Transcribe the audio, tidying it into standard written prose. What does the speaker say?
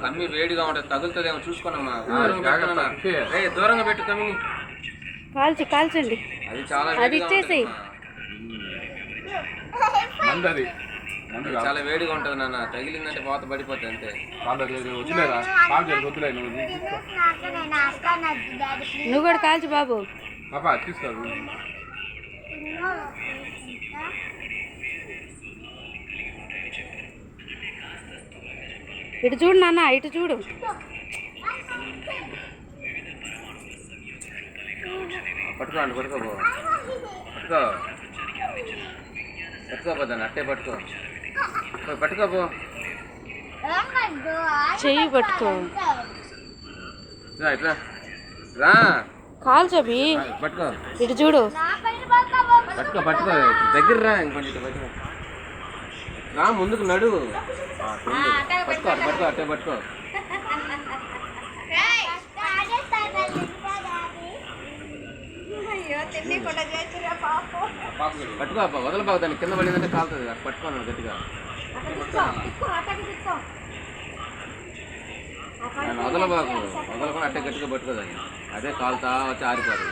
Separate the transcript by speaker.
Speaker 1: కమ్మి వేడిగా ఉంటుంది, తగులుతుందేమో చూసుకోనమ్మా. దూరంగా పెట్టు కమ్మిని.
Speaker 2: కాల్చండి.
Speaker 1: అది చాలా
Speaker 2: అది ఇచ్చేసి
Speaker 1: చాలా వేడిగా ఉంటుంది నాన్న. తగిలిందంటే పోత పడిపోతుంది అంతే.
Speaker 2: నువ్వు కూడా కాల్చు బాబు. ఇటు చూడు నాన్న, ఇటు చూడు.
Speaker 1: పట్టుకోండి, పట్టుకోబో, పట్టుకోపోదాన్ని అట్టే పట్టుకో, పట్టుకోపో.
Speaker 2: చెయ్యి పట్టుకో.
Speaker 1: ఇట్లా రా,
Speaker 2: కాల్చబి.
Speaker 1: పట్టుకో,
Speaker 2: ఇటు చూడు.
Speaker 1: పట్టుకో, పట్టుకో, దగ్గర రా. ఇంకొంచెం పట్టుకో రా, ముందుకు నడు. పట్టుకో, పట్టుకో, అట్టే పట్టుకో. పట్టుకో అబ్బా, వదలబాగు. దాన్ని కింద పడిందంటే కాలుతుంది. పట్టుకోను గట్టిగా. దాన్ని వదలబాగు, వదలకుండా అట్టే గట్టిగా పట్టుకోదాన్ని. అదే కాలుతా వచ్చి ఆరిపోదు.